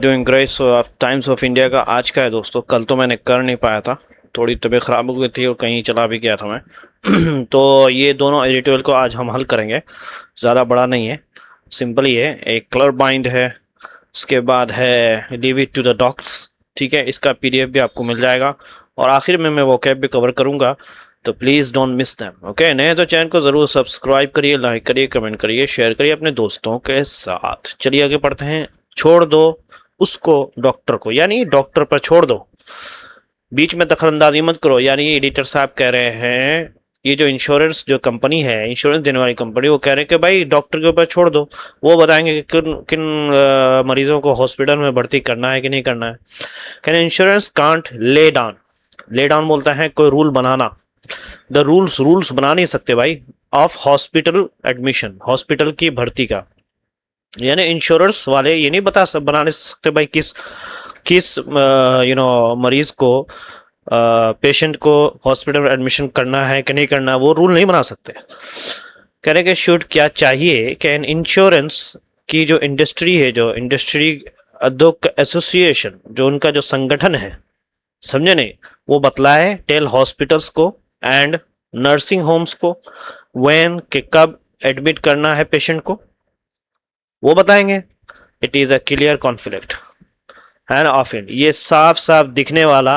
Doing great. So times of India का आज का है दोस्तों। कल तो मैंने कर नहीं पाया था, थोड़ी तबीयत ख़राब हो गई थी और कहीं चला भी गया था मैं। तो ये दोनों एडिटोरियल को आज हम हल करेंगे। ज़्यादा बड़ा नहीं है, सिंपल ही है। एक कलर बाइंड है, उसके बाद है leave it to the docs. ठीक है, इसका पीडीएफ भी आपको मिल जाएगा और आखिर में मैं वो कैप भी कवर करूंगा, तो please don't miss them. Okay, नए तो चैनल को ज़रूर सब्सक्राइब करिए, लाइक करिए, कमेंट करिए, शेयर करिए अपने दोस्तों के साथ। चलिए आगे पढ़ते हैं। छोड़ दो उसको, डॉक्टर को, यानी डॉक्टर पर छोड़ दो, बीच में दखलंदाजी मत करो। यानी एडिटर साहब कह रहे हैं, ये जो इंश्योरेंस जो कंपनी है, इंश्योरेंस देने वाली कंपनी, वो कह रहे हैं कि भाई डॉक्टर के ऊपर छोड़ दो, वो बताएंगे कि किन किन मरीजों को हॉस्पिटल में भर्ती करना है कि नहीं करना है। कहते हैं insurance can't lay down. Lay down बोलता है कोई रूल बनाना। द रूल्स बना नहीं सकते भाई ऑफ हॉस्पिटल एडमिशन, हॉस्पिटल की भर्ती का। यानी इंश्योरेंस वाले ये नहीं बना नहीं सकते भाई किस किस मरीज को, पेशेंट को हॉस्पिटल में एडमिशन करना है कि नहीं करना, वो रूल नहीं बना सकते। कह रहे कि शुड क्या चाहिए कि इंश्योरेंस की जो इंडस्ट्री है, जो इंडस्ट्री उद्योग एसोसिएशन, जो उनका जो संगठन है, समझे नहीं, वो बतलाए टेल हॉस्पिटल्स को एंड नर्सिंग होम्स को व्हेन के कब एडमिट करना है पेशेंट को, वो बताएंगे। It is a clear conflict है ना ऑफ इंट। ये साफ साफ दिखने वाला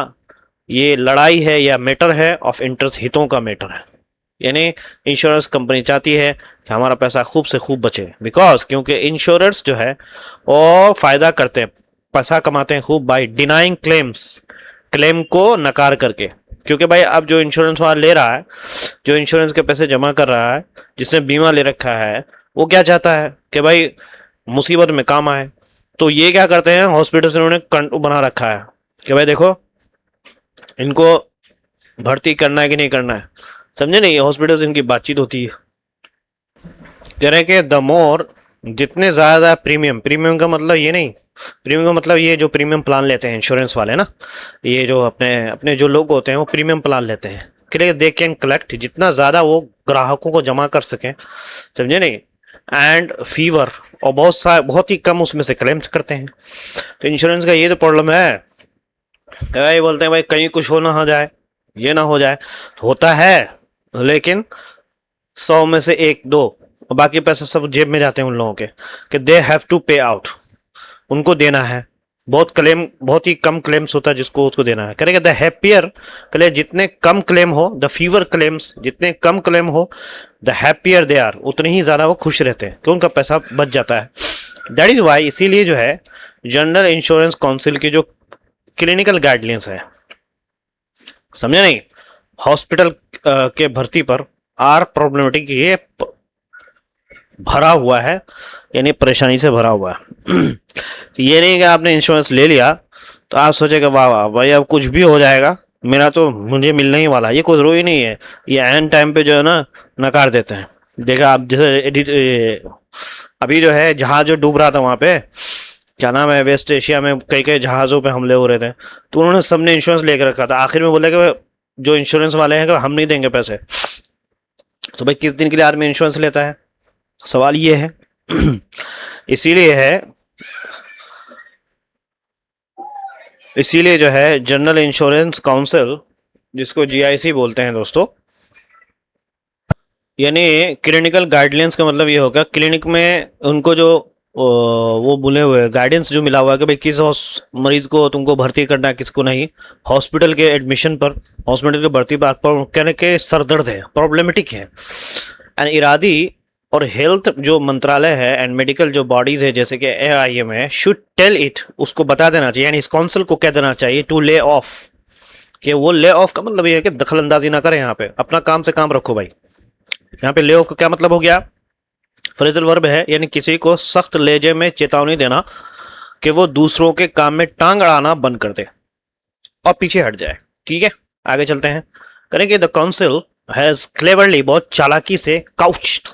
ये लड़ाई है या मैटर है ऑफ इंटरेस्ट, हितों का मैटर है। यानी इंश्योरेंस कंपनी चाहती है कि हमारा पैसा खूब से खूब बचे, बिकॉज क्योंकि इंश्योरेंस जो है वो फायदा करते हैं, पैसा कमाते हैं खूब बाय डिनाइंग क्लेम्स, क्लेम को नकार करके। क्योंकि भाई अब जो इंश्योरेंस वाला ले रहा है, जो इंश्योरेंस के पैसे जमा कर रहा है, जिसने बीमा ले रखा है, वो क्या चाहता है कि भाई मुसीबत में काम आए। तो ये क्या करते हैं, हॉस्पिटल से उन्होंने बना रखा है कि भाई देखो इनको भर्ती करना है कि नहीं करना है, समझे नहीं। हॉस्पिटल से इनकी बातचीत होती है, कह रहे हैं कि द मोर, जितने ज़्यादा प्रीमियम, प्रीमियम का मतलब ये नहीं, प्रीमियम का मतलब ये जो प्रीमियम प्लान लेते हैं इंश्योरेंस वाले ना, ये जो अपने अपने जो लोग होते हैं वो प्रीमियम प्लान लेते हैं कि दे कैन कलेक्ट, जितना ज़्यादा वो ग्राहकों को जमा कर सकें, समझे नहीं। एंड फीवर, और बहुत ही कम उसमें से क्लेम्स करते हैं। तो इंश्योरेंस का ये तो प्रॉब्लम है, भाई बोलते हैं भाई कहीं कुछ हो ना हो जाए, ये ना हो जाए। होता है लेकिन 100 में से एक दो, बाकी पैसे सब जेब में जाते हैं उन लोगों के, कि दे हैव टू पे आउट, उनको देना है। बहुत ही कम क्लेम्स होता है जिसको उसको देना है। करेगा द हैप्पियर, कले जितने कम क्लेम हो, द फीवर क्लेम्स, जितने कम क्लेम हो, द हैप्पियर दे आर, उतने ही ज़्यादा वो खुश रहते हैं कि उनका पैसा बच जाता है। दैट इज़ वाई, इसीलिए जो है जनरल इंश्योरेंस काउंसिल की जो क्लिनिकल गाइडलाइंस है, समझे नहीं, हॉस्पिटल के भर्ती पर आर प्रॉब्लमेटिक, ये भरा हुआ है, यानी परेशानी से भरा हुआ है। तो ये नहीं कि आपने इंश्योरेंस ले लिया तो आप सोचेगा वाह वाह भाई अब कुछ भी हो जाएगा, मेरा तो मुझे मिलने ही वाला, ये कोई जरूरी नहीं है। ये एंड टाइम पे जो है ना नकार देते हैं। देखा आप, जैसे अभी जो है जहाज जो डूब रहा था वहां पे, क्या नाम है, वेस्ट एशिया में कई कई जहाज़ों पे हमले हो रहे थे, तो उन्होंने सबने इंश्योरेंस लेकर रखा था। आखिर में बोले कि जो इंश्योरेंस वाले हैं कि हम नहीं देंगे पैसे। तो भाई किस दिन के लिए आदमी इंश्योरेंस लेता है, सवाल ये है। इसीलिए जो है जनरल इंश्योरेंस काउंसिल, जिसको जीआईसी बोलते हैं दोस्तों, यानी क्लिनिकल गाइडलाइंस का मतलब ये होगा, क्लिनिक में उनको जो वो बोले हुए गाइडेंस जो मिला हुआ है कि भाई किस मरीज को तुमको भर्ती करना है, किसको नहीं, हॉस्पिटल के एडमिशन पर, हॉस्पिटल के भर्ती पर कहने के सर दर्द है, प्रॉब्लमेटिक है। एंड इरादी और हेल्थ जो मंत्रालय है एंड मेडिकल जो बॉडीज है जैसे कि एआईएम है, शुड टेल इट, उसको बता देना चाहिए, यानी इस काउंसिल को कह देना चाहिए टू ले ऑफ, कि वो ले ऑफ का मतलब ये है कि दखल अंदाजी ना करें, यहाँ पे अपना काम से काम रखो भाई। यहाँ पे ले ऑफ का क्या मतलब हो गया, फ्रेजल वर्ब है, यानी किसी को सख्त लहजे में चेतावनी देना कि वो दूसरों के काम में टांग अड़ाना बंद कर दे और पीछे हट जाए। ठीक है, आगे चलते हैं। करेंगे द काउंसिल हैज क्लेवरली, बहुत चालाकी से, काउच्ड,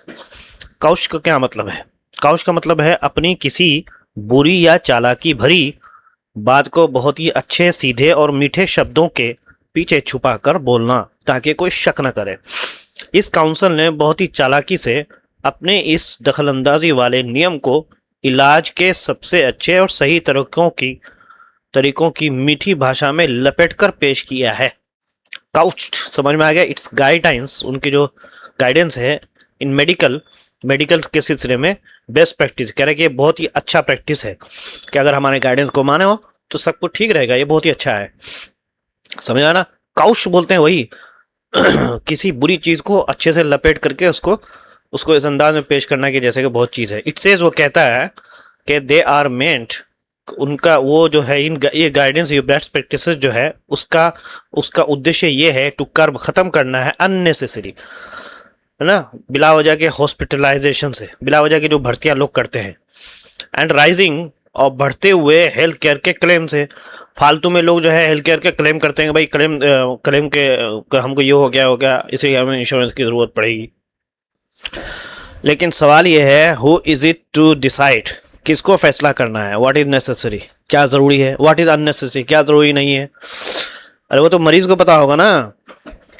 काउच का क्या मतलब है, काउच का मतलब है अपनी किसी बुरी या चालाकी भरी बात को बहुत ही अच्छे, सीधे और मीठे शब्दों के पीछे छुपा कर बोलना ताकि कोई शक न करे। इस काउंसिल ने बहुत ही चालाकी से अपने इस दखलंदाजी वाले नियम को इलाज के सबसे अच्छे और सही तरीकों की मीठी भाषा में लपेटकर पेश किया है। काउच्ड समझ में आ गया। इट्स गाइडलाइंस, उनकी जो गाइडेंस है इन मेडिकल के सिलसिले में बेस्ट प्रैक्टिस, कह रहे हैं कि ये बहुत ही अच्छा प्रैक्टिस है कि अगर हमारे गाइडेंस को माने हो तो सब कुछ ठीक रहेगा, ये बहुत ही अच्छा है। समझ आना। काउच बोलते हैं वही किसी बुरी चीज को अच्छे से लपेट करके उसको इस अंदाज में पेश करना कि जैसे कि बहुत चीज है। इट सेज, वो कहता है कि दे आर मेंट, उनका वो जो है ये गाइडेंस, ये बेस्ट प्रैक्टिसेस जो है उसका उद्देश्य ये है टू कर्ब, खत्म करना है अननेसेसरी, है ना, बिला वजह के हॉस्पिटलाइजेशन से, बिला वजह की जो भर्तियां लोग करते हैं, एंड राइजिंग, और बढ़ते हुए हेल्थ केयर के क्लेम से। फालतू में लोग जो है हेल्थ केयर के क्लेम करते हैं, भाई क्लेम के हमको ये हो गया इसलिए हमें इंश्योरेंस की जरूरत पड़ेगी। लेकिन सवाल ये है, who is it to decide, किसको फैसला करना है, व्हाट इज नेसेसरी, क्या जरूरी है, व्हाट इज अननेसेसरी, क्या जरूरी नहीं है। अरे वो तो मरीज को पता होगा ना।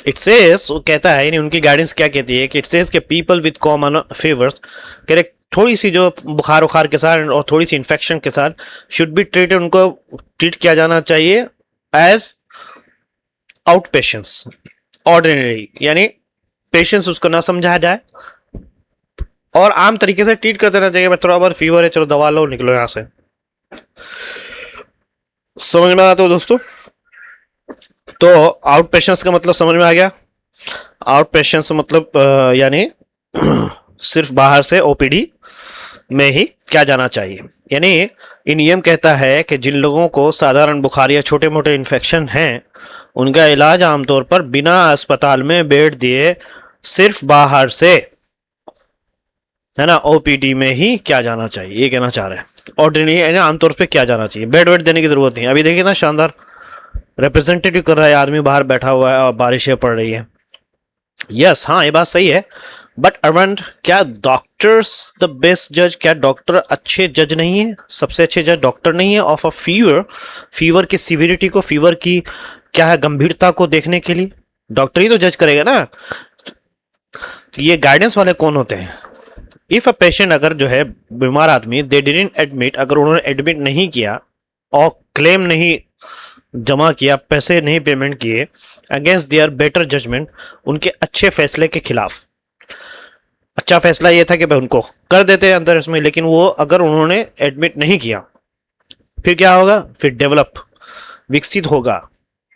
इट सेज, वो कहता है, यानी उनकी गाइडेंस क्या कहती है कि इट सेज के पीपल विद कॉमन फीवर्स, कह रहे थोड़ी सी जो बुखार के साथ और थोड़ी सी इन्फेक्शन के साथ शुड बी ट्रीटेड, उनको ट्रीट किया जाना चाहिए एज आउट पेशेंट्स, ऑर्डिनरी, यानी पेशेंट्स उसको ना समझा जाए और आम तरीके से ट्रीट कर देना चाहिए। थोड़ा बहुत फीवर है, चलो दवा लो, निकलो यहां से। समझ में आता हो दोस्तों? तो आउट पेशेंट्स का मतलब समझ में आ गया। आउट पेशेंट्स मतलब यानी सिर्फ बाहर से ओपीडी में ही क्या जाना चाहिए। यानी ये नियम कहता है कि जिन लोगों को साधारण बुखार या छोटे मोटे इन्फेक्शन हैं, उनका इलाज आमतौर पर बिना अस्पताल में बेड दिए सिर्फ बाहर से, है ना, ओपीडी में ही क्या जाना चाहिए, ये कहना चाह रहे हैं। ऑर्डिनरी यानी आमतौर पे क्या जाना चाहिए, बेड वेड देने की जरूरत नहीं। अभी देखिए ना, शानदार रिप्रेजेंटेटिव कर रहा है आदमी, बाहर बैठा हुआ है और बारिशें पड़ रही है। यस, हाँ, ये बात सही है। बट अरविंद, क्या डॉक्टर्स द बेस्ट जज, क्या डॉक्टर अच्छे जज नहीं है, सबसे अच्छे जज डॉक्टर नहीं है ऑफ अ फीवर की सीवियरिटी को, फीवर की क्या है गंभीरता को देखने के लिए? डॉक्टर ही तो जज करेगा ना। तो ये गाइडेंस वाले कौन होते हैं? इफ अ पेशेंट, अगर जो है बीमार आदमी, दे डिडंट एडमिट, अगर उन्होंने एडमिट नहीं किया और क्लेम नहीं जमा किया, पैसे नहीं पेमेंट किए, अगेंस्ट देयर बेटर जजमेंट, उनके अच्छे फैसले के खिलाफ। अच्छा फैसला ये था कि भाई उनको कर देते हैं अंदर इसमें, लेकिन वो अगर उन्होंने एडमिट नहीं किया, फिर क्या होगा? फिर डेवलप, विकसित होगा,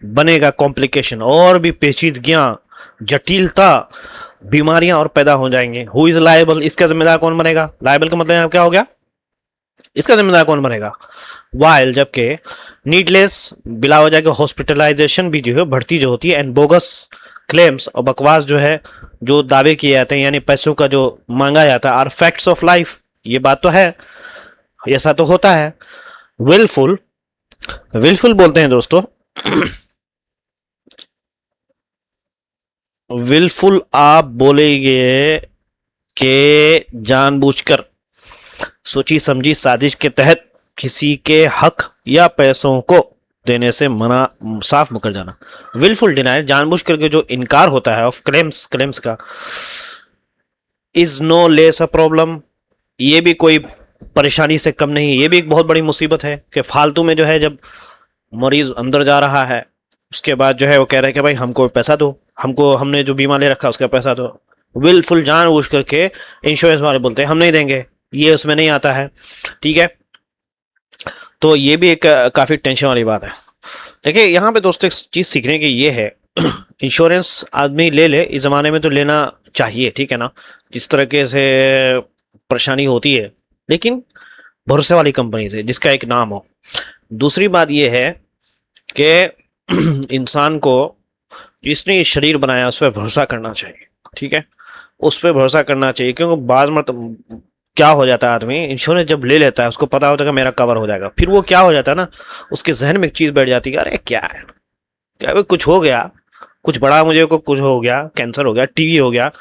बनेगा कॉम्प्लिकेशन, और भी पेचीदगियां, जटिलता, बीमारियां और पैदा हो जाएंगे। हु इज लायबल, इसका जिम्मेदार कौन बनेगा? लायबल का मतलब क्या हो गया? इसका जिम्मेदार कौन बनेगा? वाइल, जबकि नीडलेस, बिला वजह के हॉस्पिटलाइजेशन भी जो है, भर्ती जो होती है, एंड बोगस क्लेम्स, और बकवास जो है, जो दावे किए जाते हैं, यानी पैसों का जो मांगा जाता है, आर फैक्ट्स ऑफ लाइफ, ये बात तो है, ऐसा तो होता है। विलफुल बोलते हैं दोस्तों विलफुल आप बोलेंगे कि जानबूझकर, सोची समझी साजिश के तहत किसी के हक या पैसों को देने से मना, साफ मुकर जाना। विलफुल डिनाइल, जानबूझ करके जो इनकार होता है ऑफ क्लेम्स का, is no less a problem, ये भी कोई परेशानी से कम नहीं, ये भी एक बहुत बड़ी मुसीबत है कि फालतू में जो है, जब मरीज अंदर जा रहा है उसके बाद जो है वो कह रहे हैं कि भाई हमको पैसा दो, हमने जो बीमा ले रखा उसका पैसा दो। विलफुल, जानबूझ करके इंश्योरेंस वाले बोलते हैं हम नहीं देंगे, ये उसमें नहीं आता है, ठीक है। तो ये भी एक काफ़ी टेंशन वाली बात है। देखिए यहाँ पे दोस्तों एक चीज़ सीखने की ये है, इंश्योरेंस आदमी ले इस ज़माने में तो लेना चाहिए, ठीक है ना, जिस तरीके से परेशानी होती है, लेकिन भरोसे वाली कंपनी से जिसका एक नाम हो। दूसरी बात ये है कि इंसान को जिसने ये शरीर बनाया उस पर भरोसा करना चाहिए, ठीक है, उस पर भरोसा करना चाहिए, क्योंकि बाज़ मतलब क्या हो जाता है, आदमी इंश्योरेंस जब ले लेता है उसको पता होता है कि मेरा कवर हो जाएगा, फिर वो क्या हो जाता है ना, उसके जहन में एक चीज़ बैठ जाती है, अरे क्या है, क्या कुछ हो गया, कुछ बड़ा मुझे को कुछ हो गया, कैंसर हो गया, टीवी हो गया,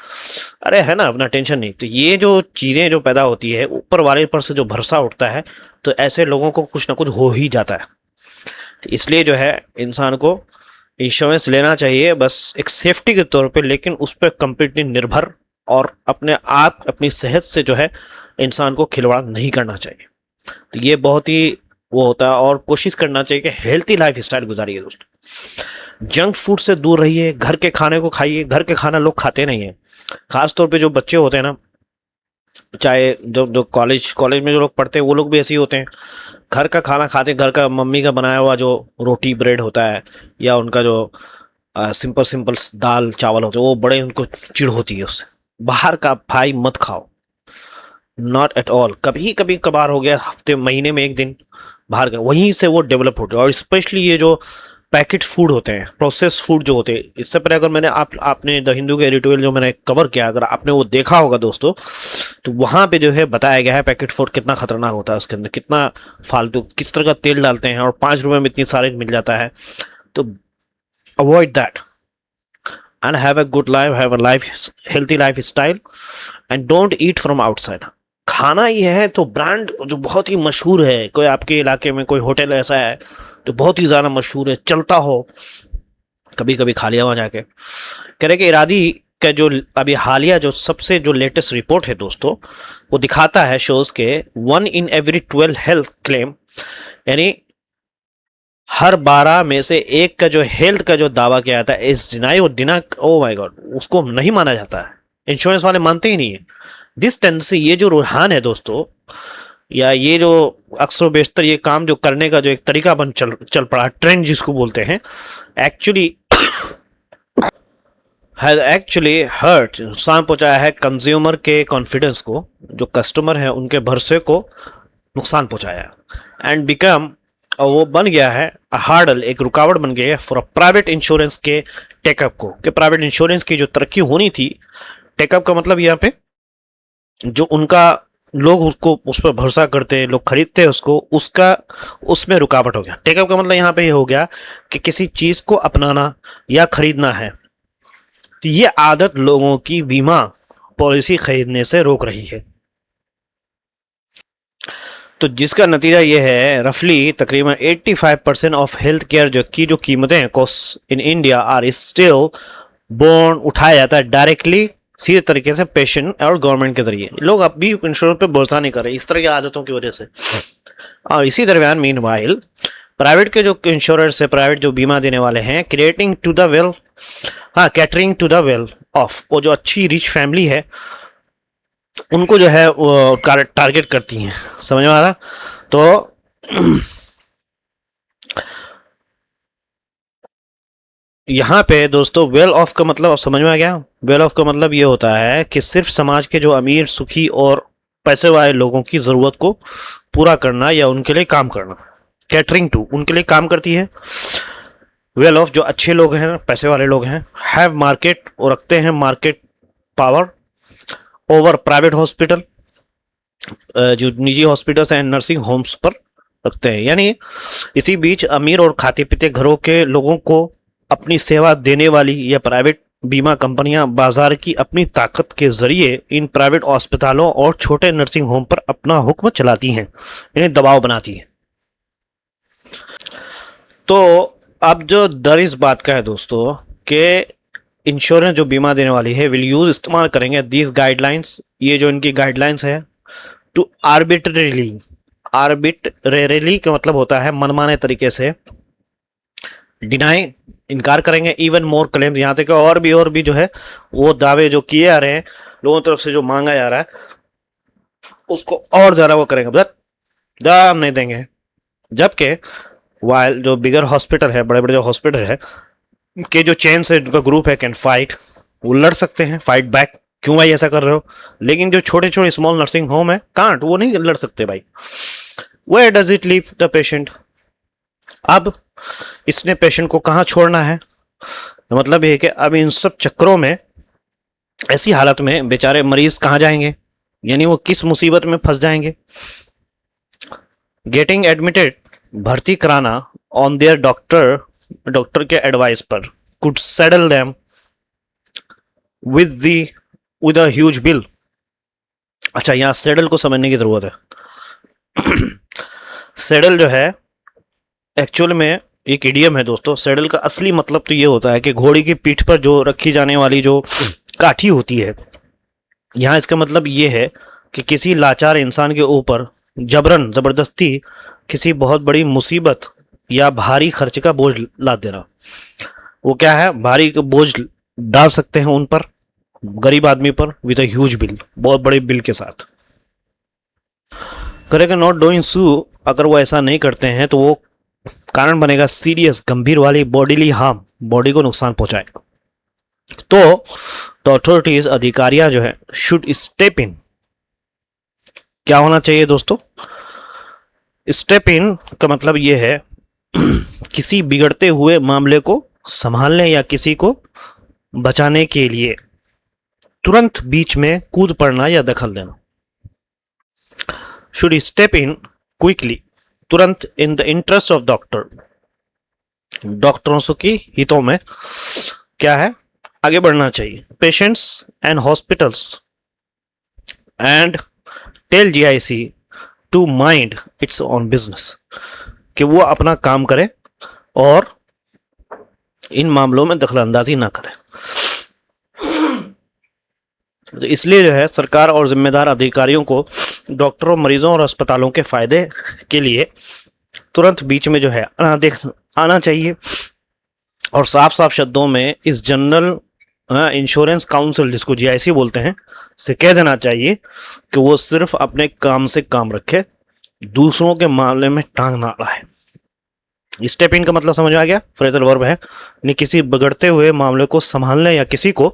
अरे है ना, अपना टेंशन नहीं। तो ये जो चीज़ें जो पैदा होती है, ऊपर वाले पर से जो भरोसा उठता है, तो ऐसे लोगों को कुछ ना कुछ हो ही जाता है। तो इसलिए जो है इंसान को इंश्योरेंस लेना चाहिए, बस एक सेफ्टी के तौर पे, लेकिन उस पर कंप्लीटली निर्भर और अपने आप अपनी सेहत से जो है इंसान को खिलवाड़ नहीं करना चाहिए। तो ये बहुत ही वो होता है, और कोशिश करना चाहिए कि हेल्थी लाइफ स्टाइल गुजारिए दोस्तों। जंक फूड से दूर रहिए, घर के खाने को खाइए। घर के खाना लोग खाते नहीं है, खास तौर पे जो बच्चे होते हैं ना, चाहे जो जो कॉलेज में जो लोग पढ़ते हैं वो लोग भी ऐसे ही होते हैं। घर का खाना खाते हैं, घर का मम्मी का बनाया हुआ जो रोटी ब्रेड होता है, या उनका जो सिंपल सिंपल दाल चावल होते हैं, वो बड़े उनको चिढ़ होती है उससे। बाहर का भाई मत खाओ, नॉट एट ऑल। कभी कभी कभार हो गया, हफ्ते महीने में एक दिन बाहर का, वहीं से वो डेवलप होते हैं। और स्पेशली ये जो पैकेट फूड होते हैं, प्रोसेस फूड जो होते हैं, इससे पहले अगर मैंने आपने द हिंदू के एडिटोरियल जो मैंने कवर किया, अगर आपने वो देखा होगा दोस्तों, तो वहां पे जो है बताया गया है पैकेट फूड कितना खतरनाक होता है, उसके अंदर कितना फालतू किस तरह का तेल डालते हैं, और 5 रुपए में इतनी सारे मिल जाता है। तो avoid that and have a good life, have a life healthy lifestyle and don't eat from outside। खाना ही है तो ब्रांड जो बहुत ही मशहूर है, कोई आपके इलाके में कोई होटल ऐसा है तो बहुत ही ज़्यादा मशहूर है, चलता हो, कभी कभी खा लिया वहाँ जाके। कह रहे कि इरादी का जो अभी हालिया जो सबसे जो लेटेस्ट रिपोर्ट है दोस्तों, वो दिखाता है, शोज के 1 in every 12 हेल्थ क्लेम, यानी हर 12 में से एक का जो हेल्थ का जो दावा किया जाता है इस डिनाई और दिना, ओ माय गॉड, उसको नहीं माना जाता है। इंश्योरेंस वाले मानते ही नहीं है। दिस टेंडेंसी, ये जो रुझान है दोस्तों, या ये जो अक्सर बेशतर ये काम जो करने का जो एक तरीका बन चल पड़ा, ट्रेंड जिसको बोलते हैं, एक्चुअली हैज एक्चुअली हर्ट, नुकसान पहुंचाया है कंज्यूमर के कॉन्फिडेंस को, जो कस्टमर है उनके भरोसे को नुकसान पहुंचाया, एंड बिकम, और वो बन गया है हार्डल, एक रुकावट बन गई है फॉर प्राइवेट इंश्योरेंस के टेकअप को, कि प्राइवेट इंश्योरेंस की जो तरक्की होनी थी, टेकअप का मतलब यहाँ पे जो उनका लोग उसको उस पर भरोसा करते हैं, लोग खरीदते हैं उसको, उसका उसमें रुकावट हो गया। टेकअप का मतलब यहाँ पे ये हो गया कि किसी चीज को अपनाना या खरीदना है, तो ये आदत लोगों की बीमा पॉलिसी खरीदने से रोक रही है। तो जिसका नतीजा ये है, रफली तकरीबन 85% ऑफ हेल्थ केयर जो कीमतें हैं, cost in India are still borne, उठाया जाता है डायरेक्टली, सीधे तरीके से पेशेंट और गवर्नमेंट के जरिए। लोग अब भी इंश्योरेंस पे भरोसा नहीं कर रहे इस तरह की आदतों की वजह से। और इसी दरमियान मीन वाइल प्राइवेट के जो इंश्योरेंस है, प्राइवेट जो बीमा देने वाले हैं, क्रिएटिंग टू द वेल, हाँ, catering to the well of, वो जो अच्छी रिच फैमिली है उनको जो है वो टारगेट करती हैं, समझ में आ रहा? तो यहाँ पे दोस्तों वेल ऑफ का मतलब समझ में आ गया? वेल ऑफ का मतलब ये होता है कि सिर्फ समाज के जो अमीर, सुखी और पैसे वाले लोगों की जरूरत को पूरा करना या उनके लिए काम करना। कैटरिंग टू, उनके लिए काम करती है। वेल ऑफ, जो अच्छे लोग हैं, पैसे वाले लोग हैं। हैव मार्केट, और रखते हैं market power over private hospital, जो निजी हॉस्पिटल्स एंड नर्सिंग होम्स पर रखते हैं। यानी इसी बीच अमीर और खाते पीते घरों के लोगों को अपनी सेवा देने वाली या प्राइवेट बीमा कंपनियां बाजार की अपनी ताकत के जरिए इन प्राइवेट अस्पतालों और छोटे नर्सिंग होम पर अपना हुक्म चलाती हैं, इन्हें दबाव बनाती हैं। तो अब जो डर इस बात का है दोस्तों कि इंश्योरेंस जो बीमा देने वाली है विल यूज, इस्तेमाल करेंगे दीज गाइडलाइंस, ये जो इनकी गाइडलाइंस है, टू आर्बिट्रेरली, आर्बिट्रेरली का मतलब होता है मनमाने तरीके से, डिनाई, इनकार करेंगे, इवन मोर क्लेम्स, यहाँ तक और भी जो है वो दावे जो किए आ रहे हैं लोगों की तरफ से, जो मांगा जा रहा है उसको और ज्यादा वो करेंगे, दाम नहीं देंगे। जबकि वाइल जो बिगर हॉस्पिटल है, बड़े बड़े जो हॉस्पिटल है के जो चेन से उनका ग्रुप है, कैन फाइट, वो लड़ सकते हैं, फाइट बैक, क्यों भाई ऐसा कर रहे हो। लेकिन जो छोटे छोटे स्मॉल नर्सिंग होम है, कांट, वो नहीं लड़ सकते भाई। Where does it leave the patient? अब इसने पेशेंट को कहाँ छोड़ना है? तो मतलब ये कि अब इन सब चक्करों में, ऐसी हालत में बेचारे मरीज कहाँ जाएंगे, यानी वो किस मुसीबत में फंस जाएंगे। गेटिंग एडमिटेड, भर्ती कराना ऑन देयर डॉक्टर के एडवाइस पर, could settle them with a huge bill. अच्छा, यहाँ सेडल को समझने की जरूरत है। सेडल जो है एक्चुअल में एक इडियम है दोस्तों। सेडल का असली मतलब तो ये होता है कि घोड़ी की पीठ पर जो रखी जाने वाली जो काठी होती है, यहाँ इसका मतलब ये है कि किसी लाचार इंसान के ऊपर जबरन जबरदस्ती किसी बहुत बड़ी मुसीबत या भारी खर्च का बोझ लाद देना। वो क्या है, भारी बोझ डाल सकते हैं उन पर, गरीब आदमी पर, विद अ ह्यूज बिल, बहुत बड़े बिल के साथ। करेगा नॉट डूइंग सो, अगर वो ऐसा नहीं करते हैं तो वो कारण बनेगा सीरियस, गंभीर वाली बॉडीली हार्म, बॉडी को नुकसान पहुंचाएगा। तो अथॉरिटीज, अधिकारियां जो है, शुड स्टेप इन। क्या होना चाहिए दोस्तों? स्टेप इन का मतलब ये है किसी बिगड़ते हुए मामले को संभालने या किसी को बचाने के लिए तुरंत बीच में कूद पड़ना या दखल देना। शुड स्टेप इन क्विकली, तुरंत, in the interest of doctor, डॉक्टरों की हितों में क्या है, आगे बढ़ना चाहिए। Patients and hospitals and tell GIC to mind its own business, कि वो अपना काम करे और इन मामलों में दखलंदाजी ना करे। तो इसलिए जो है सरकार और जिम्मेदार अधिकारियों को डॉक्टरों, मरीजों और अस्पतालों के फायदे के लिए तुरंत बीच में जो है आना चाहिए और साफ साफ शब्दों में इस जनरल इंश्योरेंस काउंसिल, जिसको जीआईसी बोलते हैं, से कह देना चाहिए कि वो सिर्फ अपने काम से काम रखे, दूसरों के मामले में टांग ना अड़ाए। स्टेप इन का मतलब समझ में आ गया? फ्रेजल वर्ब है, यानी किसी बिगड़ते हुए मामले को संभालने या किसी को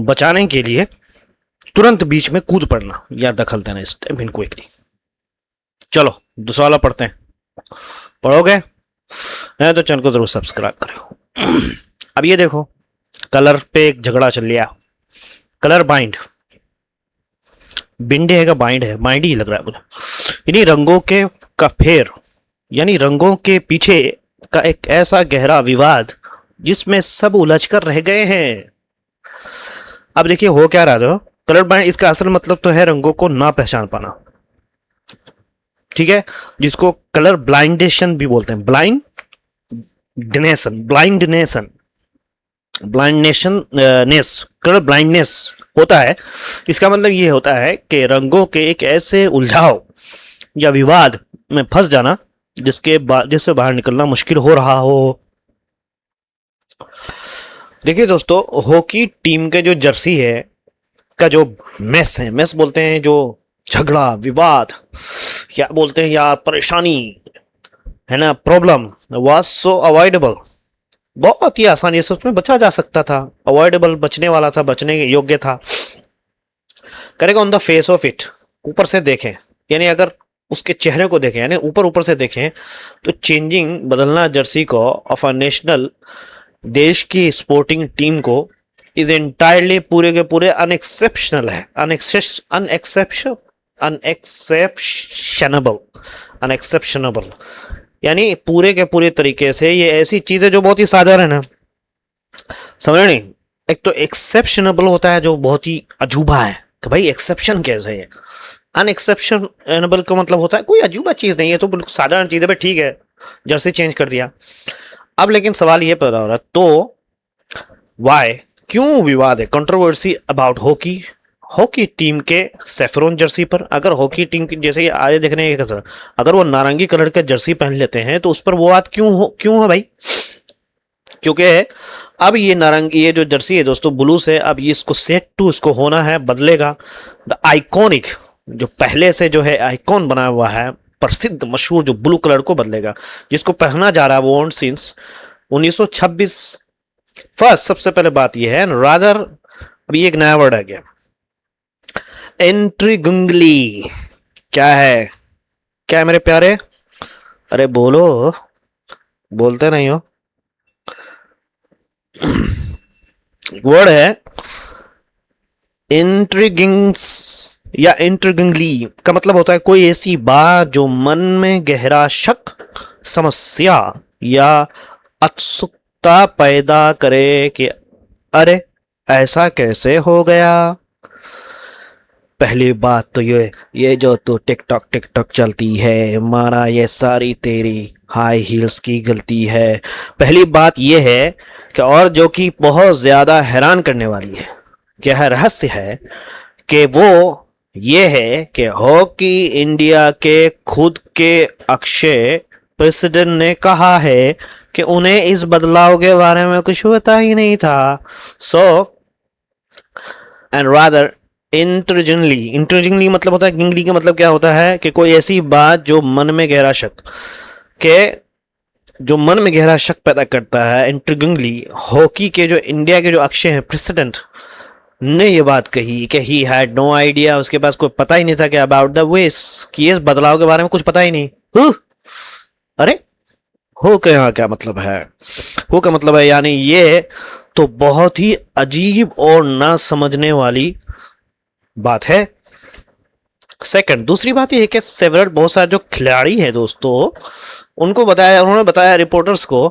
बचाने के लिए तुरंत बीच में कूद पड़ना या दखल देना, स्टेप इन क्विकली। चलो दूसरा वाला पढ़ते हैं। पढ़ोगे है तो चैनल को जरूर सब्सक्राइब करो। अब ये देखो, कलर पे एक झगड़ा चल लिया। कलर बाइंड, बिंडे है का बाइंड है, बाइंड ही लग रहा है मुझे। यानी रंगों के का फेर, यानी रंगों के पीछे का एक ऐसा गहरा विवाद जिसमें सब उलझ कर रह गए हैं। अब देखिए हो क्या रहा था। कलर बाइंड, इसका असल मतलब तो है रंगों को ना पहचान पाना, ठीक है, जिसको कलर ब्लाइंडेशन भी बोलते हैं। ब्लाइंडनेस, कलर ब्लाइंडनेस होता है। इसका मतलब ये होता है कि रंगों के एक ऐसे उलझाव या विवाद में फंस जाना जिससे बाहर निकलना मुश्किल हो रहा हो। देखिए दोस्तों, हॉकी टीम के जो जर्सी है का जो मेस है, मेस बोलते हैं जो झगड़ा, विवाद या बोलते हैं या परेशानी है ना, प्रॉब्लम, वाज सो अवॉइडेबल, बहुत ही आसानी से उसमें बचा जा सकता था। अवॉइडेबल, बचने वाला था, बचने के योग्य था। करेगा on the face of it, ऊपर से देखें, यानी अगर उसके चेहरे को देखें, यानी ऊपर से देखें, तो चेंजिंग, बदलना जर्सी को ऑफ अ नेशनल, देश की स्पोर्टिंग टीम को, इज एंटायरली, पूरे के पूरे अनएक्सेप्शनल है, अनएक्सेप्शनेबल, यानी पूरे के पूरे तरीके से ये ऐसी चीज है जो बहुत ही साधारण है, समझ नहीं। एक तो एक्सेप्शनेबल होता है जो बहुत ही अजूबा है, कि भाई एक्सेप्शन कैसे है। अनएक्सेप्शनेबल का मतलब होता है कोई अजूबा चीज नहीं है, तो बिल्कुल साधारण चीज है, भाई ठीक है, जर्सी चेंज कर दिया। अब लेकिन सवाल ये पैदा हो रहा है, तो वाई, क्यों विवाद है, कंट्रोवर्सी अबाउट हॉकी टीम के सेफ्रॉन जर्सी पर। अगर हॉकी टीम की, जैसे कि आगे देखने के, अगर वो नारंगी कलर का जर्सी पहन लेते हैं तो उस पर वो बात क्यों है भाई? क्योंकि अब ये नारंगी, ये जो जर्सी है दोस्तों ब्लू से, अब ये इसको सेट टू, इसको होना है, बदलेगा। द आइकॉनिक, जो पहले से जो है आइकॉन बना हुआ है, प्रसिद्ध मशहूर जो ब्लू कलर को बदलेगा, जिसको पहना जा रहा है वो सिंस 1926। फर्स्ट, सबसे पहले बात यह है, रादर, अभी एक नया वर्ड आ गया, इंट्रिगिंगली। क्या है, क्या है मेरे प्यारे? अरे बोलो, बोलते नहीं हो। वर्ड है इंट्रिगिंग्स या इंट्रिगिंगली, का मतलब होता है कोई ऐसी बात जो मन में गहरा शक, समस्या या उत्सुकता पैदा करे कि अरे ऐसा कैसे हो गया। पहली बात तो ये जो तू टिकटॉक चलती है मारा, ये सारी तेरी हाई हील्स की गलती है। पहली बात ये है कि, और जो कि बहुत ज्यादा हैरान करने वाली है, क्या है, रहस्य है कि वो ये है कि हॉकी इंडिया के खुद के अक्षय प्रेसिडेंट ने कहा है कि उन्हें इस बदलाव के बारे में कुछ पता ही नहीं था। सो एंड रादर इंटरेस्टिंगली मतलब होता है, गिंगली का मतलब क्या होता है कि कोई ऐसी बात जो मन में गहरा शक पैदा करता है। इंटरेस्टिंगली हॉकी के जो इंडिया के जो अक्षय हैं प्रेसिडेंट ने ये बात कही कि ही हैड नो आइडिया, उसके पास कोई पता ही नहीं था कि अबाउट द वेस, कि इस बदलाव के बारे में कुछ पता ही नहीं। अरे हो का यहाँ क्या मतलब है? हो का मतलब है यानी ये तो बहुत ही अजीब और ना समझने वाली बात है। सेकंड, दूसरी बात ये है कि सेवरल बहुत सारे जो खिलाड़ी हैं दोस्तों, उन्होंने बताया रिपोर्टर्स को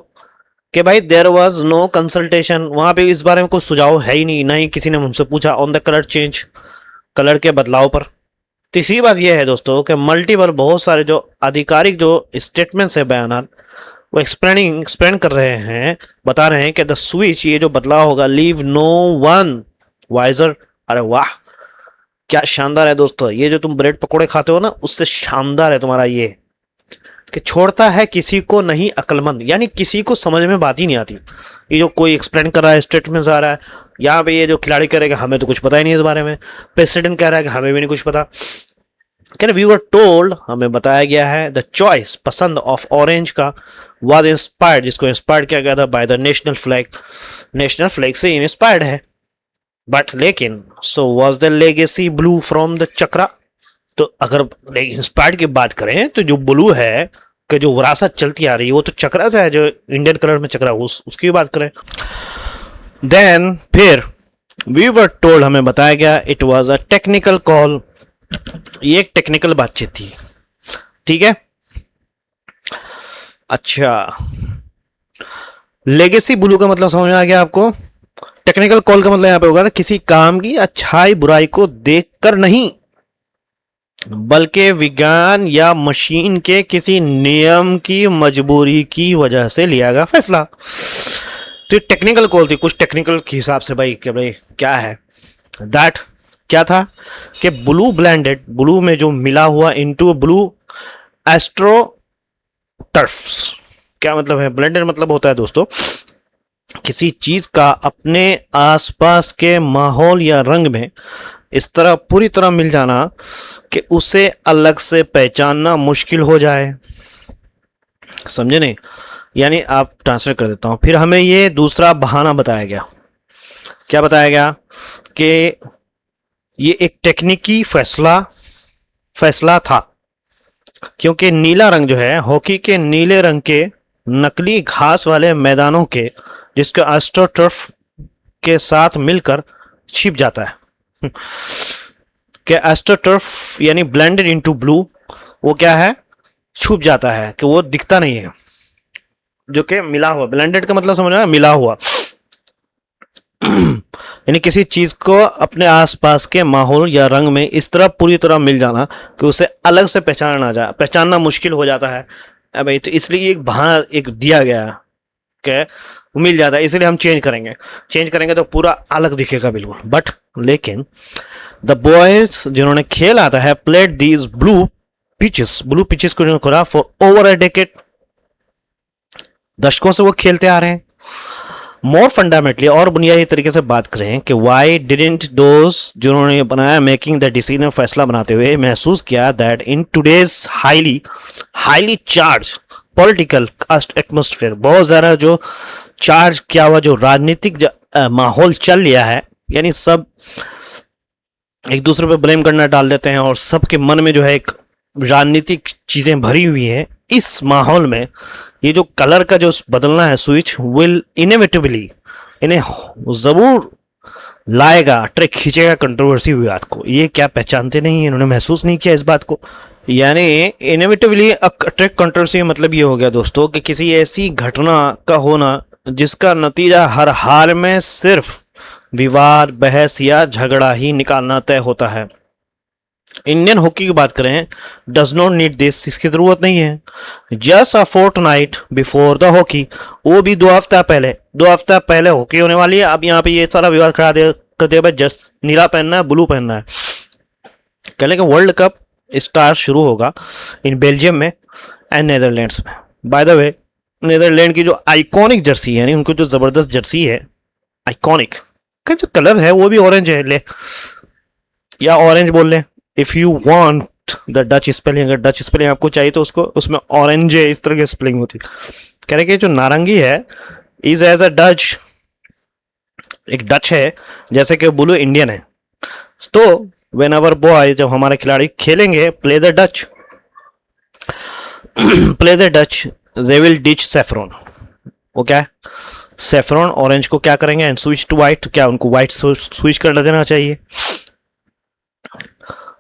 कि भाई देयर वाज नो कंसल्टेशन, वहां पे इस बारे में कोई सुझाव है ही नहीं, ना ही किसी ने मुझसे पूछा on the colour change, colour के बदलाव पर। तीसरी बात यह है दोस्तों कि मल्टीपल बहुत सारे जो आधिकारिक जो स्टेटमेंट्स है, बयान, वो एक्सप्लेन कर रहे हैं, बता रहे हैं कि द स्विच, ये जो बदलाव होगा, लीव नो वन वाइजर। अरे वाह, क्या शानदार है दोस्तों, ये जो तुम ब्रेड पकोड़े खाते हो ना, उससे शानदार है तुम्हारा ये कि छोड़ता है किसी को नहीं अक्लमंद, यानी किसी को समझ में बात ही नहीं आती। ये जो कोई एक्सप्लेन कर रहा है, स्टेटमेंट आ रहा है, यहाँ पे ये जो खिलाड़ी कह रहे हैं कि हमें तो कुछ पता ही नहीं इस बारे में, प्रेसिडेंट कह रहा है कि हमें भी नहीं कुछ पता। कहते वी वर टोल्ड, हमें बताया गया है, द चॉइस, पसंद ऑफ ऑरेंज का, वाज इंस्पायर्ड, जिसको इंस्पायर्ड किया गया था बाय द नेशनल फ्लैग से इंस्पायर्ड है। बट लेकिन so was the legacy blue from the chakra. तो अगर इंस्पायर्ड की बात करें तो जो ब्लू है कि जो विरासत चलती आ रही है वो तो चक्रा से है, जो इंडियन कलर में चक्रा, उसकी बात करें। देन फिर वी वर टोल्ड, हमें बताया गया, it was a technical call, ये एक टेक्निकल बातचीत थी, ठीक है। अच्छा, लेगेसी ब्लू का मतलब समझ में आ गया आपको। टेक्निकल कॉल का मतलब यहां पे होगा किसी काम की अच्छाई बुराई को देखकर नहीं, बल्कि विज्ञान या मशीन के किसी नियम की मजबूरी की वजह से लिया गया फैसला। तो टेक्निकल कॉल थी, कुछ टेक्निकल के हिसाब से भाई क्या है दैट, क्या था कि ब्लू ब्लेंडेड, ब्लू में जो मिला हुआ इनटू ब्लू एस्ट्रो टर्फ्स। क्या मतलब है ब्लेंडेड? मतलब होता है दोस्तों किसी चीज का अपने आसपास के माहौल या रंग में इस तरह पूरी तरह मिल जाना कि उसे अलग से पहचानना मुश्किल हो जाए। समझे नहीं? यानी आप ट्रांसलेट कर देता हूं, फिर हमें ये दूसरा बहाना बताया गया। क्या बताया गया कि ये एक टेक्निकी फैसला था, क्योंकि नीला रंग जो है हॉकी के नीले रंग के नकली घास वाले मैदानों के, जिसके एस्ट्रोटर्फ के साथ मिलकर छिप जाता है कि एस्ट्रोटर्फ यानी ब्लेंडेड इनटू ब्लू, वो क्या है, छुप जाता है, कि वो दिखता नहीं है, जो कि मिला हुआ। ब्लेंडेड का मतलब समझ रहे हैं, मिला हुआ यानी किसी चीज को अपने आसपास के माहौल या रंग में इस तरह पूरी तरह मिल जाना कि उसे अलग से पहचानना मुश्किल हो जाता है। भाई तो इसलिए एक बहाना एक दिया गया कि मिल जाता है, इसलिए हम चेंज करेंगे तो पूरा अलग दिखेगा बिल्कुल। बट लेकिन द बॉयज जिन्होंने खेल आता है प्लेड दीज ब्लू पिचेस को जिन्होंने खोला फॉर ओवर अ डेकेड, दशकों से वो खेलते आ रहे हैं। मोर फंडामेंटली, और बुनियादी तरीके से बात करें कि वाई डिडंट दोज जिन्होंने बनाया मेकिंग द डिसीजन, फैसला बनाते हुए महसूस किया that in today's highly charge political atmosphere, बहुत ज्यादा जो चार्ज किया हुआ जो राजनीतिक माहौल चल रहा है, यानी सब एक दूसरे पे ब्लेम करना डाल देते हैं और सबके मन में जो है एक राजनीतिक चीजें भरी हुई है। इस माहौल में ये जो कलर का जो बदलना है स्विच विल इनएविटेबली, इन्हें जरूर लाएगा, ट्रैक खींचेगा कंट्रोवर्सी हुई बात को। ये क्या पहचानते नहीं है, इन्होंने महसूस नहीं किया इस बात को। यानी इनएविटेबली अट्रैक्ट कंट्रोवर्सी मतलब ये हो गया दोस्तों कि किसी ऐसी घटना का होना जिसका नतीजा हर हाल में सिर्फ विवाद, बहस या झगड़ा ही निकालना तय होता है। इंडियन हॉकी की बात करें, डज नॉट नीड दिस, इसकी जरूरत नहीं है। Just a fortnight before the hockey, वो भी 2 हफ्ता पहले हॉकी होने वाली है। अब यहाँ पे ये सारा विवाद खड़ा कर दिया भाई, जस्ट नीला पहनना है, ब्लू पहनना है। कहने का वर्ल्ड कप स्टार शुरू होगा इन बेल्जियम में एंड नेदरलैंड्स में। बाय द वे नेदरलैंड की जो आइकॉनिक जर्सी है, यानी उनको जो जबरदस्त जर्सी है, आइकॉनिक का जो कलर है वो भी ऑरेंज है, ले या ऑरेंज बोल ले if you want the Dutch spelling. अगर डच स्पेलिंग आपको चाहिए तो उसको उसमें ऑरेंज है इस तरह की स्पेलिंग होती। कह रहे कि जो नारंगी है इज एज अ डच, एक डच है जैसे कि ब्लू इंडियन है। तो वेन अवर बॉय, जब हमारे खिलाड़ी खेलेंगे, play the Dutch, play the Dutch, they will ditch saffron. वो क्या है, सेफ्रॉन ऑरेंज को क्या करेंगे एंड स्विच टू व्हाइट, क्या उनको व्हाइट स्विच कर देना चाहिए।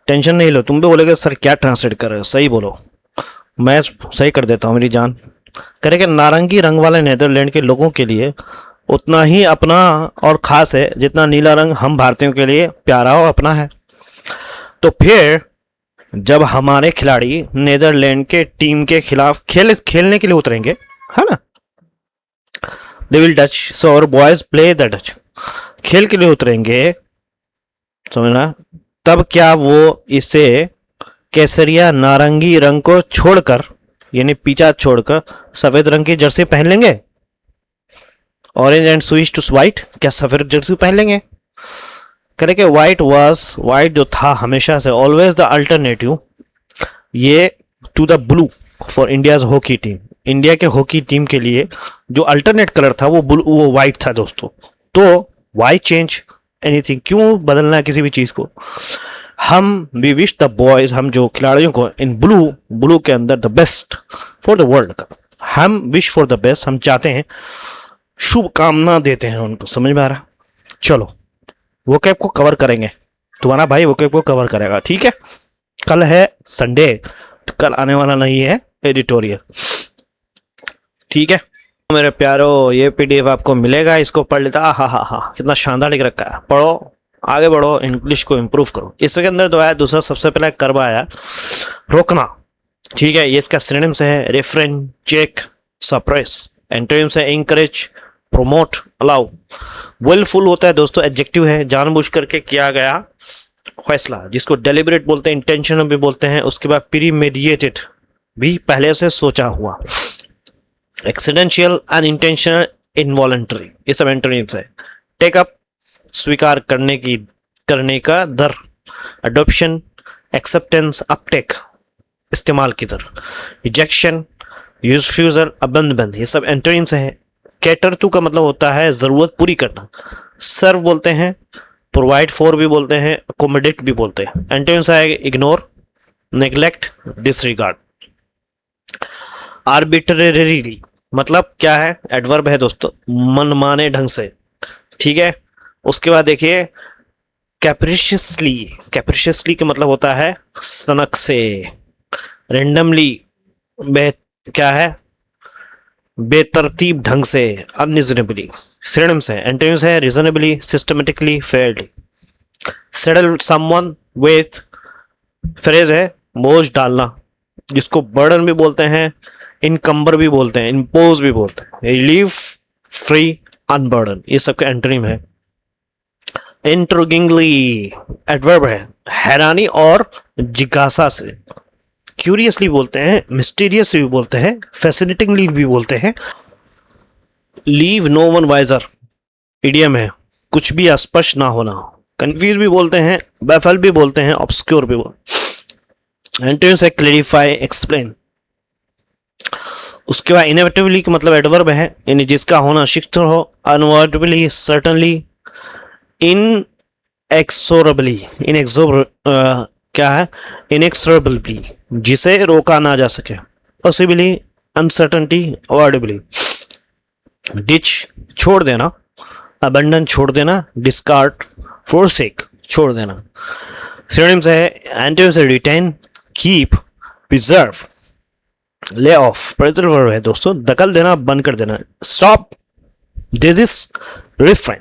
टेंशन नहीं लो, तुम भी बोलोगे सर क्या ट्रांसलेट कर रहे हो, सही बोलो, मैं सही कर देता हूँ मेरी जान। करेंगे नारंगी रंग वाले नेदरलैंड के लोगों के लिए उतना ही अपना और खास है जितना नीला रंग हम भारतीयों के लिए प्यारा और अपना है। तो फिर जब हमारे खिलाड़ी नेदरलैंड के टीम के खिलाफ खेलने के लिए उतरेंगे, है ना, they will Dutch, so our boys play the Dutch, खेल के लिए उतरेंगे, समझना। तब क्या वो इसे केसरिया नारंगी रंग को छोड़कर, यानी पीछा छोड़कर सफेद रंग की जर्सी पहन लेंगे, orange and switch to white, क्या सफेद जर्सी पहन लेंगे। करें व्हाइट जो था हमेशा से, ऑलवेज द अल्टरनेटिव, ये to the blue for India's hockey team, India के हॉकी टीम के लिए जो अल्टरनेट कलर था वो व्हाइट था दोस्तों। तो वाई चेंज एनीथिंग, क्यों बदलना है किसी भी चीज को। हम वी विश द बॉयज, हम जो खिलाड़ियों को इन ब्लू के अंदर the best for the world cup, हम विश फॉर द बेस्ट, हम चाहते हैं, शुभकामना देते हैं उनको, समझ में आ रहा। चलो वोकैब को कवर करेंगे, तुम्हारा भाई वोकैब को कवर करेगा, ठीक है। कल है संडे, कल आने वाला नहीं है एडिटोरियल, ठीक है मेरे प्यारो। ये पीडीएफ आपको मिलेगा, इसको पढ़ लेता। हा कितना शानदार लिख रखा है, पढ़ो, आगे बढ़ो, इंग्लिश को इम्प्रूव करो। इसके अंदर तो आया दूसरा, सबसे पहले करवा आया रोकना, ठीक है, ये इसका सिनोनिम से है रेफरेन, चेक, सप्रेस। एंटोनिम से इंकरेज, प्रोमोट, अलाउ। विलफुल होता है दोस्तों, एडजेक्टिव है, जानबूझ करके किया गया फैसला, जिसको डेलिबरेट बोलते हैं, इंटेंशनल भी बोलते हैं। उसके बाद प्रीमेडिएटेड, भी पहले से सोचा हुआ। एक्सीडेंशियल, अनइंटेंशनल, इनवॉलंटरी, ये सब एंटोनिम्स है। टेक अप, स्वीकार करने का दर, अडॉप्शन, एक्सेप्टेंस, अपटेक, इस्तेमाल की दर। इजेक्शन, यूजफ्यूजल, अबंधन, ये सब एंटोनिम्स है। कैटर टू का मतलब होता है जरूरत पूरी करना। सर्व बोलते हैं, प्रोवाइड फॉर भी बोलते हैं, अकोमोडेट भी बोलते हैं। एंटोनिम्स है इग्नोर, नेग्लेक्ट, डिसरिगार्ड। आर्बिट्रेरीली मतलब क्या है, एडवर्ब है दोस्तों, मनमाने ढंग से, ठीक है। उसके बाद देखिए कैप्रिशियसली, कैप्रिशियसली का मतलब होता है सनक से। रेंडमली क्या है, बेतरतीब ढंग से, अनरिजनेबली। सिनोनिम्स है, एंटोनिम्स है reasonably, systematically, Fairlie. Saddle someone with, phrase है बोझ डालना, जिसको बर्डन भी बोलते हैं, इनकम्बर भी बोलते हैं, इम्पोज भी बोलते हैं। रिलीव, फ्री, अनबर्डन, ये सबके एंटोनिम है। इंट्रोगिंगली एडवर्ब है, हैरानी और जिज्ञासा से। क्यूरियसली बोलते हैं, मिस्टीरियसली भी बोलते हैं, फैसिनेटिंगली भी बोलते हैं। Leave no one wiser, idiom है, कुछ भी अस्पष्ट ना होना। कंफ्यूज भी बोलते हैं, बैफल भी बोलते हैं, ऑब्सक्योर भी बोलते हैं। एंटोनिम्स है क्लैरिफाई, एक्सप्लेन। उसके बाद इनएविटेबली का मतलब एडवर्ब है, यानी जिसका होना शिक्षण हो। अनअवॉइडेबली, सर्टनली, इनएक्सोरेबली, क्या है, इनएक्सोरेबली, जिसे रोका ना जा सके। Possibly, uncertainty, अवॉइडेबली। डिच छोड़ देना, अबंडन छोड़ देना, डिस्कार्ड, फोरसेक छोड़ देना। सिनोनिम्स है, एंटोनिम्स है retain, keep, preserve, lay off, present verb है दोस्तों, दखल देना, बंद कर देना। Stop, desist, refrain.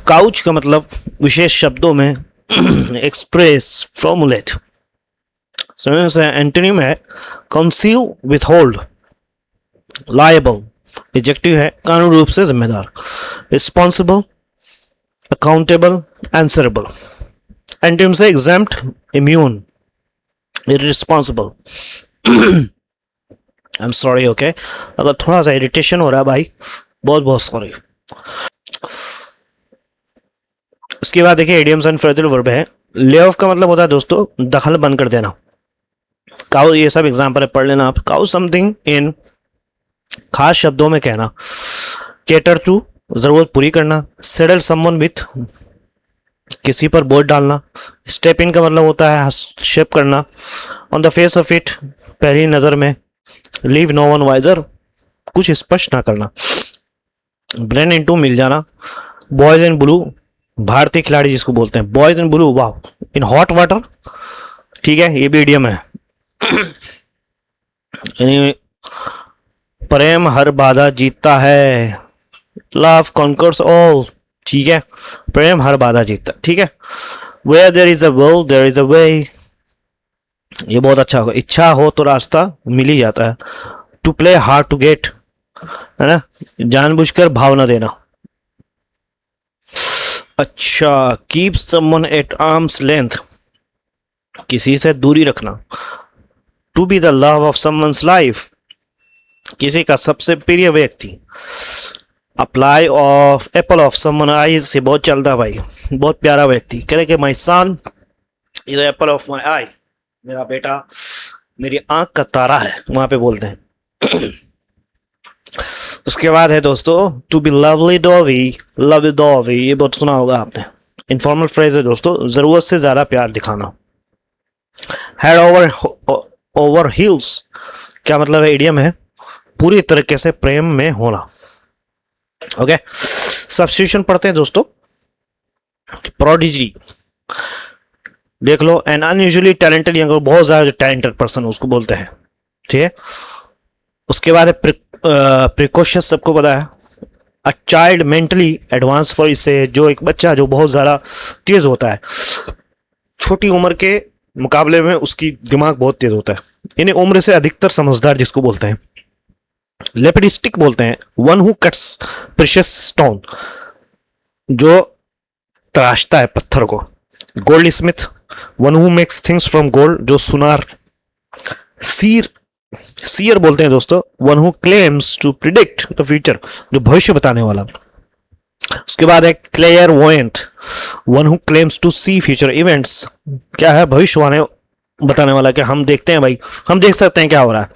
काउच का मतलब विशेष शब्दों में एक्सप्रेस, फॉर्मुलेट। एंटोनिम है कंसील, विथहोल्ड, लायबल। एडजेक्टिव है कानूनी रूप से जिम्मेदार। Responsible, accountable, answerable. एंटीम से exempt, immune, irresponsible. I am sorry, okay, अगर थोड़ा सा इरिटेशन हो रहा है भाई, बहुत बहुत सॉरी। उसके बाद देखिए इडियम्स एंड फ्रेजल वर्ब है। ले ऑफ का मतलब होता है दोस्तों दखल बंद कर देना। काउ, ये सब एग्जाम्पल है, पढ़ लेना आप। काउ समथिंग इन, खास शब्दों में कहना। केटर टू, जरूरत पूरी करना। सेडल समवन विथ, किसी पर बोझ डालना। स्टेप इन का मतलब होता है हस्तक्षेप करना। On the face of it, पहली नजर में। लीव नो वन वाइजर, कुछ स्पष्ट ना करना। ब्लेंड इनटू, मिल जाना। बॉयज इन ब्लू, भारतीय खिलाड़ी जिसको बोलते हैं, बॉयज इन ब्लू, वाह। इन हॉट वाटर, ठीक है, ये भी इडियम है। यानी प्रेम हर बाधा जीतता है। लव कॉन्कर्स ऑल, ठीक है, प्रेम हर बाधा जीतता, ठीक है। Where there is a will there is a way, ये बहुत अच्छा होगा। इच्छा हो तो रास्ता मिल ही जाता है। To play hard to get, है ना, जानबूझकर भाव ना देना। अच्छा, keep someone at arm's length, किसी से दूरी रखना। To be the love of someone's life, किसी का सबसे प्रिय व्यक्ति। Apply of apple of someone eyes, से बहुत चलता है भाई, बहुत प्यारा व्यक्ति। कह रहे कि माई सन इज एप्पल ऑफ माई आई, मेरा बेटा मेरी आंख का तारा है, वहां पे बोलते हैं। उसके बाद है दोस्तों टू बी लवली डोवी, लव डोवी, ये बहुत सुना होगा आपने। इनफॉर्मल फ्रेज है दोस्तों, जरूरत से ज्यादा प्यार दिखाना। हेड ओवर हील्स, क्या मतलब है, इडियम है, पूरी तरीके से प्रेम में होना। ओके, सब्स्टिट्यूशन पढ़ते हैं दोस्तों। प्रोडिजी, देख लो, एन अनयूजुअली टैलेंटेड यंग, बहुत ज्यादा टैलेंटेड पर्सन उसको बोलते हैं, ठीक है। उसके बाद है प्रिकॉशियस, सबको पता है। A child mentally advance for, इसे जो एक बच्चा जो बहुत ज्यादा तेज होता है, छोटी उम्र के मुकाबले में उसकी दिमाग बहुत तेज होता है, इन्हें उम्र से अधिकतर समझदार जिसको बोलते हैं। लेपिडिस्टिक बोलते हैं one who cuts precious stone, जो तराशता है पत्थर को। Goldsmith, one who makes things from gold, जो सुनार। सीयर बोलते हैं दोस्तों one who claims to predict the future, जो भविष्य बताने वाला। उसके बाद है clairvoyant, one who claims to see future events, क्या है, भविष्यवाणी बताने वाला, क्या हम देखते हैं भाई, हम देख सकते हैं क्या हो रहा है।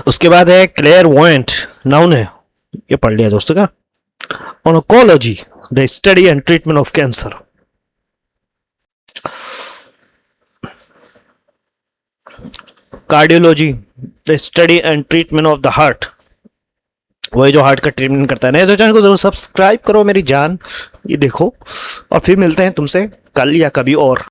उसके बाद है क्लेयरवॉयंट, नाउन है, ये पढ़ लिया दोस्तों का। Oncology, the study and treatment of cancer. Cardiology, the study and treatment of the heart, वही जो हार्ट का ट्रीटमेंट करता है। नए तो चैनल को जरूर सब्सक्राइब करो मेरी जान, ये देखो, और फिर मिलते हैं तुमसे कल या कभी और।